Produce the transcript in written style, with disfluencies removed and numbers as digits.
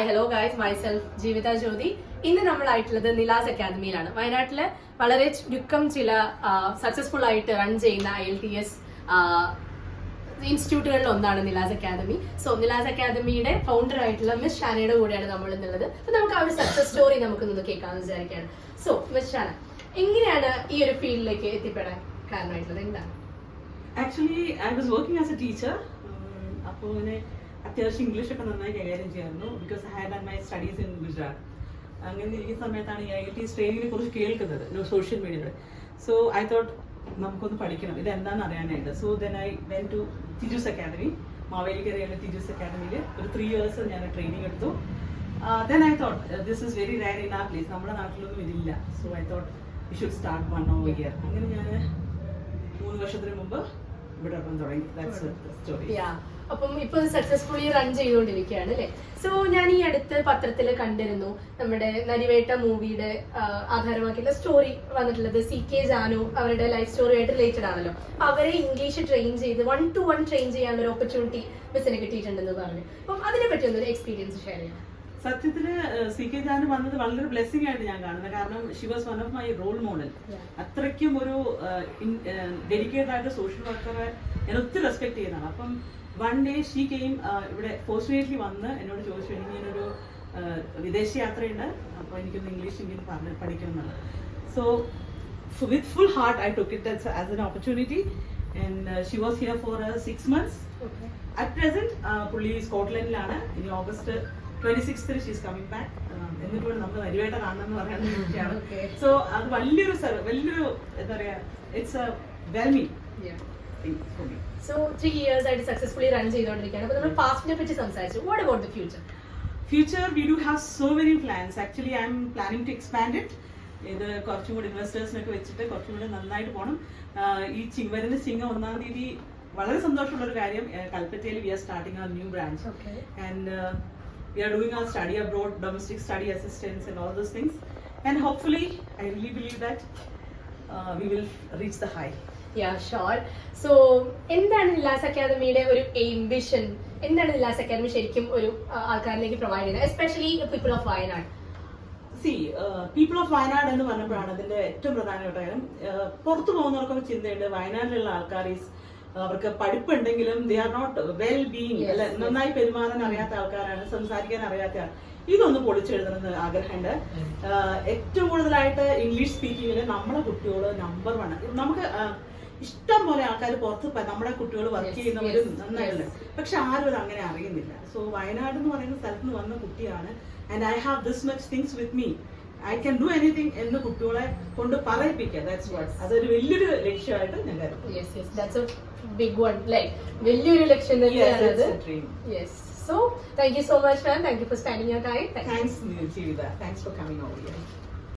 Hi hello guys myself ജീവിത ജ്യോതി. ഇന്ന് നമ്മളായിട്ടുള്ളത് നിലാസ് അക്കാദമിയിലാണ്. വയനാട്ടില് വളരെ ചുരുക്കം ചില സക്സസ്ഫുൾ ആയിട്ട് റൺ ചെയ്യുന്ന IELTS ഇൻസ്റ്റിറ്റ്യൂട്ടുകളിൽ ഒന്നാണ് നിലാസ് അക്കാദമി. സോ നിലാസ് അക്കാദമിയുടെ ഫൗണ്ടർ ആയിട്ടുള്ള മിസ് ഷാനയുടെ കൂടെയാണ് നമ്മൾ ഇന്നുള്ളത്. അപ്പൊ നമുക്ക് ആ ഒരു സക്സസ് സ്റ്റോറി നമുക്കൊന്ന് കേൾക്കാമെന്ന് വിചാരിക്കുകയാണ്. സോ മിസ് ഷാന, എങ്ങനെയാണ് ഈ ഒരു ഫീൽഡിലേക്ക് എത്തിപ്പെടാൻ കാരണമായിട്ടുള്ളത്? എന്താണ്? Actually I was working as A teacher. അപ്പോൾ ഇങ്ങനെ അത്യാവശ്യം ഇംഗ്ലീഷൊക്കെ നന്നായി കൈകാര്യം ചെയ്യായിരുന്നു. Because I had done my studies in Gujarat. അങ്ങനെ ഇരിക്കുന്ന സമയത്താണ് ഈ IELTS ട്രെയിനിങ്ങിനെ കുറിച്ച് കേൾക്കുന്നത് സോഷ്യൽ മീഡിയയിൽ. സോ ഐ തോട്ട് നമുക്കൊന്ന് പഠിക്കണം, ഇത് എന്താണെന്ന് അറിയാനായിട്ട്. So then I went to Thiju's academy, മാവേലിക്കരയിലെ തിജൂസ് അക്കാദമിയിൽ ഒരു 3 years ഞാൻ ട്രെയിനിങ് എടുത്തു. Then I thought this is very rare in ആ പ്ലേസ്, നമ്മുടെ നാട്ടിലൊന്നും ഇതില്ല. So I thought we should start 1 more year. അങ്ങനെ ഞാൻ 3 വർഷത്തിന് മുമ്പ് ഇവിടെ തുടങ്ങി. That's the story. അപ്പം ഇപ്പൊ സക്സസ്ഫുള്ളി റൺ ചെയ്തുകൊണ്ടിരിക്കുകയാണ് അല്ലേ? സോ ഞാൻ ഈ അടുത്ത് പത്രത്തിൽ കണ്ടിരുന്നു, നമ്മുടെ നരിവേട്ട മൂവിയുടെ ആധാരമാക്കിയുള്ള സ്റ്റോറി വന്നിട്ടുള്ളത് CK ജാനു അവരുടെ ലൈഫ് സ്റ്റോറിയായിട്ട് റിലേറ്റഡ് ആണല്ലോ. അപ്പൊ അവരെ ഇംഗ്ലീഷ് ട്രെയിൻ ചെയ്ത് 1-to-1 ട്രെയിൻ ചെയ്യാനുള്ള ഒരു ഓപ്പർച്യൂണിറ്റി മിസ്സിന് കിട്ടിയിട്ടുണ്ടെന്ന് പറഞ്ഞു. അപ്പം അതിനെ പറ്റി ഒന്നൊരു എക്സ്പീരിയൻസ് ഷെയർ ചെയ്യാം. സത്യത്തില് CK ജാനു വന്നത് വളരെ ബ്ലെസ്സിംഗ് ആയിട്ട് ഞാൻ കാണുന്നത്. കാരണം she was one of my role model. അത്രയ്ക്കും ഒരു ഡെഡിക്കേറ്റഡ് ആയിട്ട് സോഷ്യൽ വർക്കറെ ഞാൻ ഒത്തിരി റെസ്പെക്ട് ചെയ്യുന്നതാണ്. അപ്പം വൺ ഡേ ഷീ കെയിം ഇവിടെ ഫോർച്ചുനേറ്റ്ലി വന്ന് എന്നോട് ചോദിച്ചു, എനിക്ക് ഞാനൊരു വിദേശ യാത്രയുണ്ട്, അപ്പോൾ എനിക്കൊന്ന് ഇംഗ്ലീഷ് ഇങ്ങനെ പഠിക്കണം എന്നുള്ളത്. So with full heart I took it as an opportunity and she was here for 6 months. At present പുള്ളി സ്കോട്ട്ലൻഡിലാണ്. ഇനി August 26th she's coming back. എന്നിട്ട് കൂടെ നമുക്ക് നരിവേട്ട കാണണമെന്ന് പറയാൻ. സോ അത് വലിയൊരു എന്താ പറയാ, ഇറ്റ്സ് എ വെൽമീങ്. സോ 3 years ആയിട്ട് സക്സസ്ഫുള്ളി റൺ ചെയ്തുകൊണ്ടിരിക്കുകയാണ്. അപ്പോൾ നമ്മൾ പാസ്റ്റിനെ പറ്റി സംസാരിച്ചു. What about the future? Future, we do have so many plans. Actually, I am planning to expand it. ഇത് കുറച്ചും കൂടി ഇൻവെസ്റ്റേഴ്സിനൊക്കെ വെച്ചിട്ട് കുറച്ചും കൂടി നന്നായിട്ട് പോകണം. ഈ വരുന്ന ചിങ്ങം 1-ാം തീയതി വളരെ സന്തോഷമുള്ള ഒരു കാര്യം, കൽപ്പറ്റയിൽ we are starting our new branch and we are doing our study abroad, domestic study assistance and all those things, and hopefully I really believe that we will reach the high. Yeah, sure. So എന്താണ് നിലാസ് അക്കാദമിയുടെ ഒരു aim, vision? എന്താണ് നിലാസ് academy ശരിക്കും ഒരു ആൾക്കാരിലേക്ക് provide ചെയ്യുന്നത്, especially people of Wayanad? People of Wayanad എന്ന് പറഞ്ഞപ്പോഴാണ് അതിന്റെ ഏറ്റവും പ്രധാനപ്പെട്ട കാര്യം. പുറത്തു പോകുന്നവർക്കൊക്കെ ചിന്തയുണ്ട്, വയനാട്ടിലുള്ള ആൾക്കാർ അവർക്ക് പഠിപ്പുണ്ടെങ്കിലും they are not well being, അല്ലെ, നന്നായി പെരുമാറാൻ അറിയാത്ത ആൾക്കാരാണ്, സംസാരിക്കാൻ അറിയാത്ത ആൾ. ഇതൊന്ന് പൊളിച്ചെഴുതണമെന്ന് ആഗ്രഹമുണ്ട്. ഏറ്റവും കൂടുതലായിട്ട് ഇംഗ്ലീഷ് സ്പീക്കിങ്ങില് നമ്മുടെ കുട്ടികൾ നമ്പർ 1. നമുക്ക് ഇഷ്ടം പോലെ ആൾക്കാർ പുറത്ത് നമ്മുടെ കുട്ടികൾ വർക്ക് ചെയ്യുന്നവരും നന്നായിട്ടുണ്ട്, പക്ഷെ ആരും അത് അങ്ങനെ അറിയുന്നില്ല. സോ വയനാട് എന്ന് പറയുന്ന സ്ഥലത്ത് നിന്ന് വന്ന കുട്ടിയാണ്, and I have this much things with me, I can do anything എന്ന് കുട്ടികളെ കൊണ്ട് പറയിപ്പിക്കുക. അതൊരു വലിയൊരു ലക്ഷ്യമായിട്ട് ഞാൻ കരുതുന്നു. വലിയൊരു ലക്ഷ്യം തന്നെയാണ്. So thank you so much, ma'am. Thank you for spending your time. Thanks, Jeevita. Thanks for coming over here.